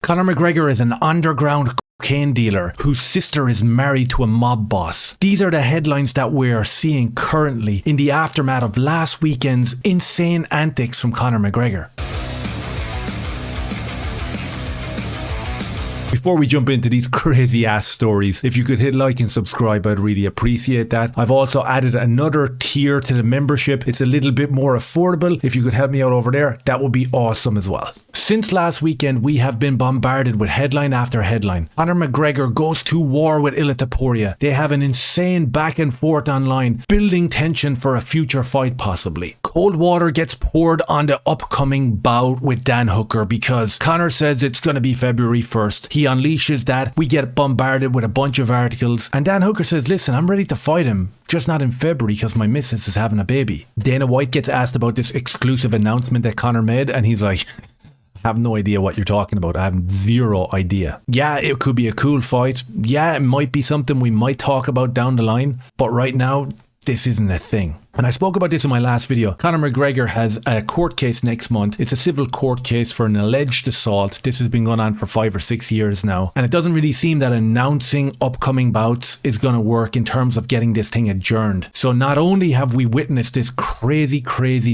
Conor McGregor is an underground cocaine dealer whose sister is married to a mob boss. These are the headlines that we are seeing currently in the aftermath of last weekend's insane antics from Conor McGregor. Before we jump into these crazy ass stories, if you could hit like and subscribe, I'd really appreciate that. I've also added another tier to the membership. It's a little bit more affordable. If you could help me out over there, that would be awesome as well. Since last weekend, we have been bombarded with headline after headline. Conor McGregor goes to war with Ilataporia. They have an insane back and forth online, building tension for a future fight possibly. Cold water gets poured on the upcoming bout with Dan Hooker because Conor says it's going to be February 1st. He unleashes that. We get bombarded with a bunch of articles. And Dan Hooker says, listen, I'm ready to fight him, just not in February because my missus is having a baby. Dana White gets asked about this exclusive announcement that Conor made, and he's like, I have no idea what you're talking about. I have zero idea. Yeah, it could be a cool fight. Yeah, it might be something we might talk about down the line. But right now, this isn't a thing. And I spoke about this in my last video. Conor McGregor has a court case next month. It's a civil court case for an alleged assault. This has been going on for 5 or 6 years now. And it doesn't really seem that announcing upcoming bouts is going to work in terms of getting this thing adjourned. So not only have we witnessed this crazy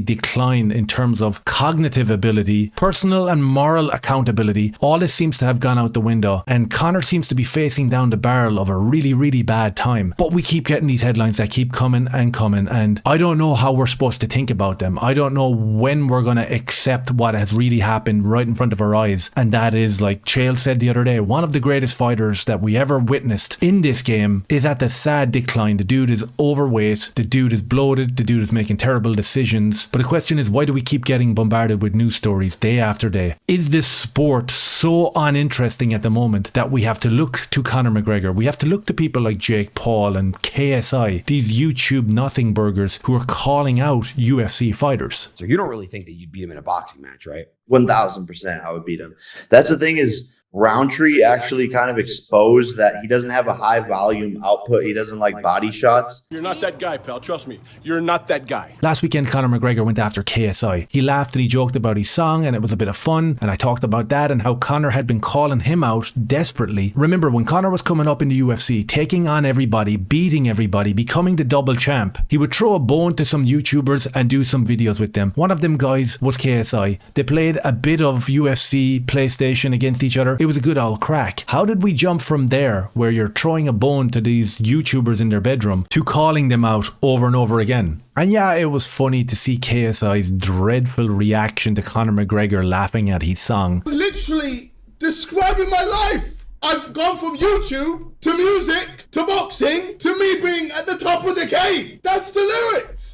decline in terms of cognitive ability, personal and moral accountability, all this seems to have gone out the window. And Conor seems to be facing down the barrel of a really bad time. But we keep getting these headlines that keep coming. And I don't know how we're supposed to think about them. I don't know when we're going to accept what has really happened right in front of our eyes. And that is, like Chael said the other day, one of the greatest fighters that we ever witnessed in this game is at the sad decline. The dude is overweight. The dude is bloated. The dude is making terrible decisions. But the question is, why do we keep getting bombarded with news stories day after day? Is this sport so uninteresting at the moment that we have to look to Conor McGregor? We have to look to people like Jake Paul and KSI, these YouTube nothing burgers who are calling out UFC fighters. So you don't really think that you'd beat him in a boxing match, right? 1000% I would beat him. That's the thing is, Roundtree actually kind of exposed that he doesn't have a high volume output. He doesn't like body shots. You're not that guy, pal. Trust me. You're not that guy. Last weekend, Conor McGregor went after KSI. He laughed and he joked about his song and it was a bit of fun. And I talked about that and how Conor had been calling him out desperately. Remember when Conor was coming up in the UFC, taking on everybody, beating everybody, becoming the double champ, he would throw a bone to some YouTubers and do some videos with them. One of them guys was KSI. They played a bit of UFC, PlayStation against each other. It was a good old crack. How did we jump from there, where you're throwing a bone to these YouTubers in their bedroom, to calling them out over and over again? And yeah, it was funny to see KSI's dreadful reaction to Conor McGregor laughing at his song. Literally describing my life. I've gone from YouTube to music to boxing to me being at the top of the game. That's the lyrics.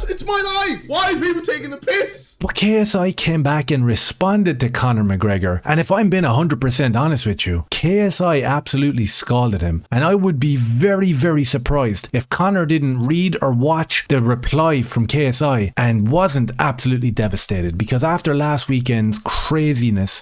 It's my life. Why are people taking the piss? But KSI came back and responded to Conor McGregor. And if I'm being 100% honest with you, KSI absolutely scalded him. And I would be very surprised if Conor didn't read or watch the reply from KSI and wasn't absolutely devastated. Because after last weekend's craziness,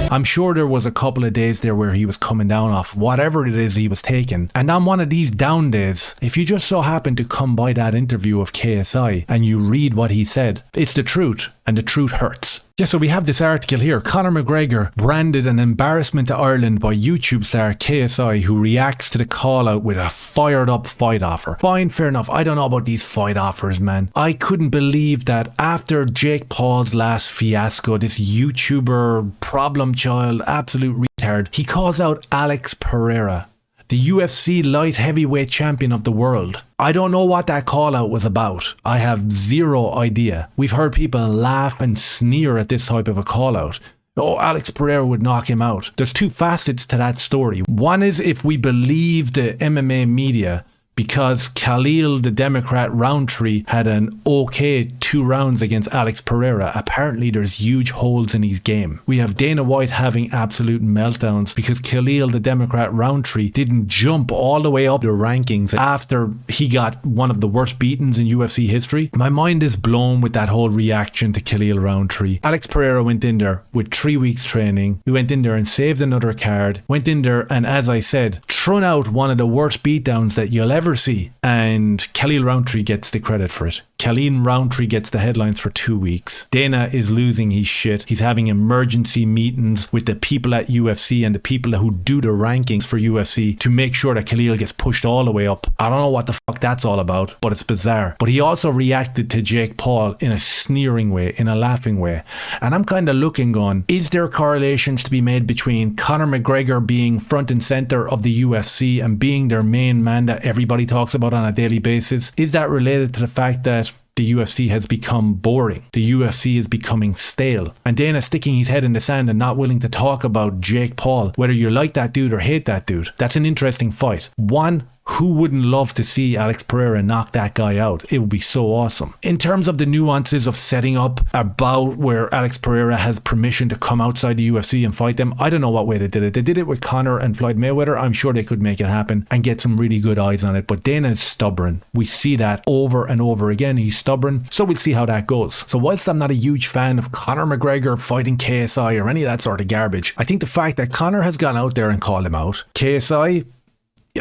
I'm sure there was a couple of days there where he was coming down off whatever it is he was taking. And on one of these down days, if you just so happen to come by that interview of KSI and you read what he said, it's the truth, and the truth hurts. Yeah, so we have this article here. Conor McGregor branded an embarrassment to Ireland by YouTube star KSI, who reacts to the call out with a fired up fight offer. Fine, fair enough. I don't know about these fight offers, man. I couldn't believe that after Jake Paul's last fiasco, this YouTuber problem child, absolute retard, he calls out Alex Pereira, the UFC light heavyweight champion of the world. I don't know what that call out was about. I have zero idea. We've heard people laugh and sneer at this type of a call out. Oh, Alex Pereira would knock him out. There's two facets to that story. One is if we believe the MMA media, because Khalil, the Democrat Roundtree, had an okay 2 rounds against Alex Pereira. Apparently there's huge holes in his game. We have Dana White having absolute meltdowns because Khalil, the Democrat Roundtree, didn't jump all the way up the rankings after he got one of the worst beatings in UFC history. My mind is blown with that whole reaction to Khalil Roundtree. Alex Pereira went in there with 3 weeks training. He went in there and saved another card. Went in there and, as I said, thrown out one of the worst beatdowns that you'll ever see, and Khalil Roundtree gets the credit for it. Khalil Roundtree gets the headlines for 2 weeks. Dana is losing his shit. He's having emergency meetings with the people at UFC and the people who do the rankings for UFC to make sure that Khalil gets pushed all the way up. I don't know what the fuck that's all about, but it's bizarre. But he also reacted to Jake Paul in a sneering way, in a laughing way. And I'm kind of looking on, is there correlations to be made between Conor McGregor being front and center of the UFC and being their main man that everybody talks about on a daily basis? Is that related to the fact that the UFC has become boring? The UFC is becoming stale. And Dana sticking his head in the sand and not willing to talk about Jake Paul, whether you like that dude or hate that dude. That's an interesting fight. One, who wouldn't love to see Alex Pereira knock that guy out? It would be so awesome. In terms of the nuances of setting up a bout where Alex Pereira has permission to come outside the UFC and fight them, I don't know what way they did it. They did it with Conor and Floyd Mayweather. I'm sure they could make it happen and get some really good eyes on it. But Dana is stubborn. We see that over and over again. He's stubborn. So we'll see how that goes. So whilst I'm not a huge fan of Conor McGregor fighting KSI or any of that sort of garbage, I think the fact that Conor has gone out there and called him out, KSI,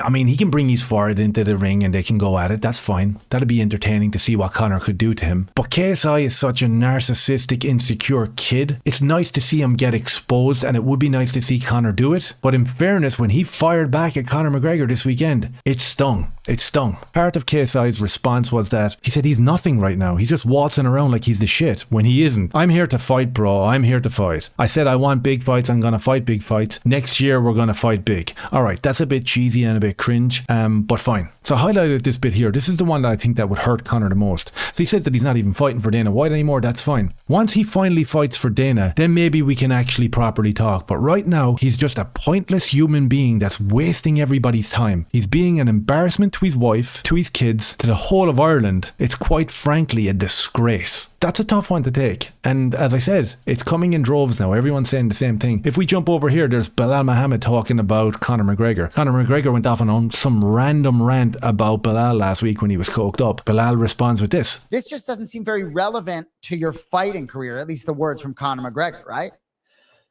I mean, he can bring his forehead into the ring and they can go at it. That's fine. That'd be entertaining to see what Conor could do to him. But KSI is such a narcissistic, insecure kid. It's nice to see him get exposed, and it would be nice to see Conor do it. But in fairness, when he fired back at Conor McGregor this weekend, it stung. It stung. Part of KSI's response was that he said he's nothing right now. He's just waltzing around like he's the shit when he isn't. I'm here to fight, bro. I'm here to fight. I said I want big fights. I'm going to fight big fights. Next year, we're going to fight big. All right, that's a bit cheesy and a bit cringe, but fine. So I highlighted this bit here. This is the one that I think that would hurt Conor the most. So he says that he's not even fighting for Dana White anymore. That's fine. Once he finally fights for Dana, then maybe we can actually properly talk. But right now, he's just a pointless human being that's wasting everybody's time. He's being an embarrassment to his wife, to his kids, to the whole of Ireland. It's quite frankly a disgrace. That's a tough one to take. And as I said, it's coming in droves now. Everyone's saying the same thing. If we jump over here, there's Bilal Muhammad talking about Conor McGregor. Conor McGregor went off on some random rant about Bilal last week when he was coked up. Bilal responds with this. This just doesn't seem very relevant to your fighting career, at least the words from Conor McGregor, right?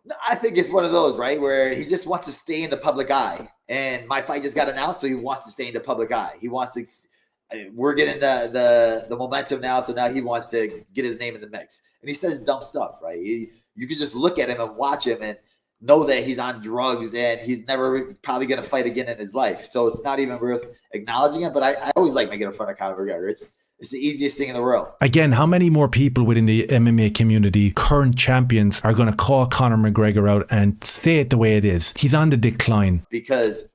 No, I think it's one of those, right, where he just wants to stay in the public eye. And my fight just got announced, so he wants to stay in the public eye. He wants to. We're getting the momentum now, so now he wants to get his name in the mix. And he says dumb stuff, right? You can just look at him and watch him and know that he's on drugs and he's never probably going to fight again in his life. So it's not even worth acknowledging it. But I always like making fun of Conor McGregor. It's the easiest thing in the world. Again, how many more people within the MMA community, current champions, are going to call Conor McGregor out and say it the way it is? He's on the decline. Because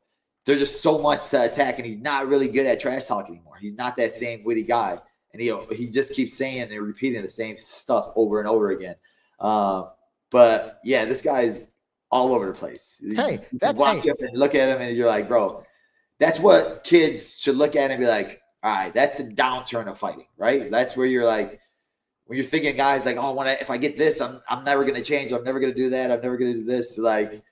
there's just so much to attack, and he's not really good at trash talk anymore. He's not that same witty guy. And he just keeps saying and repeating the same stuff over and over again. But yeah, this guy's all over the place. Hey, you watch him and look at him and you're like, bro, that's what kids should look at and be like, all right, that's the downturn of fighting, right? That's where you're like, when you're thinking guys like, oh, if I get this, I'm never going to change. I'm never going to do that. I'm never going to do this. Like,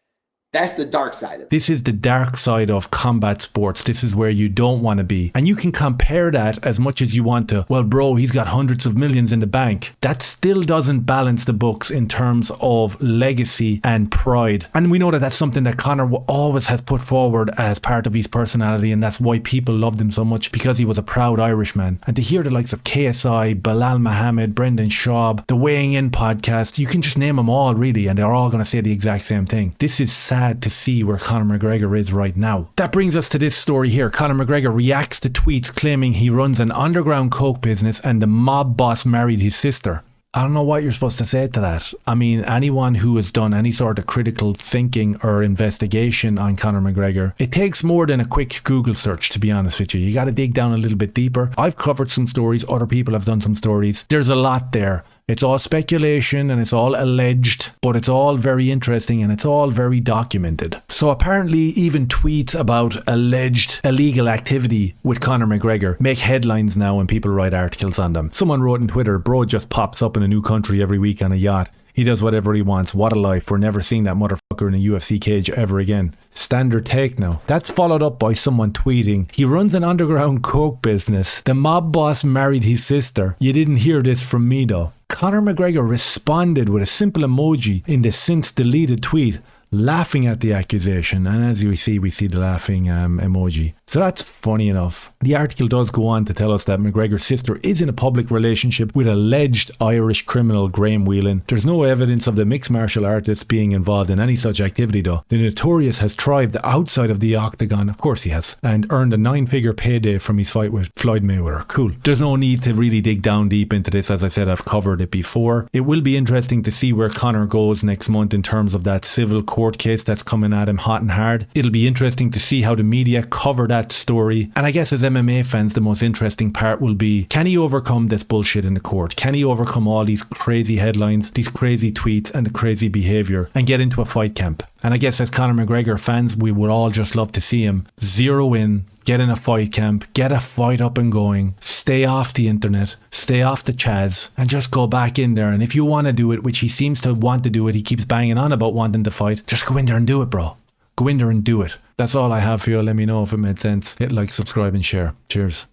that's the dark side of it. This is the dark side of combat sports. This is where you don't want to be. And you can compare that as much as you want to. Well, bro, he's got hundreds of millions in the bank. That still doesn't balance the books in terms of legacy and pride. And we know that that's something that Conor always has put forward as part of his personality. And that's why people loved him so much, because he was a proud Irishman. And to hear the likes of KSI, Bilal Muhammad, Brendan Schaub, the Weighing In podcast, you can just name them all really, and they're all going to say the exact same thing. This is sad to see where Conor McGregor is right now. That brings us to this story here. Conor McGregor reacts to tweets claiming he runs an underground coke business and the mob boss married his sister. I don't know what you're supposed to say to that. I mean, anyone who has done any sort of critical thinking or investigation on Conor McGregor, it takes more than a quick Google search, to be honest with you. You got to dig down a little bit deeper. I've covered some stories. Other people have done some stories. There's a lot there. It's all speculation and it's all alleged, but it's all very interesting and it's all very documented. So apparently even tweets about alleged illegal activity with Conor McGregor make headlines now when people write articles on them. Someone wrote on Twitter, bro just pops up in a new country every week on a yacht. He does whatever he wants. What a life. We're never seeing that motherfucker in a UFC cage ever again. Standard take now. That's followed up by someone tweeting, he runs an underground coke business. The mob boss married his sister. You didn't hear this from me though. Conor McGregor responded with a simple emoji in the since deleted tweet, laughing at the accusation. And as we see the laughing emoji. So that's funny enough. The article does go on to tell us that McGregor's sister is in a public relationship with alleged Irish criminal Graham Whelan. There's no evidence of the mixed martial artist being involved in any such activity though. The Notorious has thrived outside of the octagon, of course he has, and earned a 9-figure payday from his fight with Floyd Mayweather. Cool. There's no need to really dig down deep into this. As I said, I've covered it before. It will be interesting to see where Conor goes next month in terms of that civil court case that's coming at him hot and hard. It'll be interesting to see how the media cover that story. And I guess as MMA fans, the most interesting part will be, can he overcome this bullshit in the court? Can he overcome all these crazy headlines, these crazy tweets and the crazy behaviour and get into a fight camp? And I guess as Conor McGregor fans, we would all just love to see him zero in, get in a fight camp, get a fight up and going, stay off the internet, stay off the chads, and just go back in there. And if you want to do it, which he seems to want to do it, he keeps banging on about wanting to fight, just go in there and do it, bro. Go in there and do it. That's all I have for you. Let me know if it made sense. Hit like, subscribe and share. Cheers.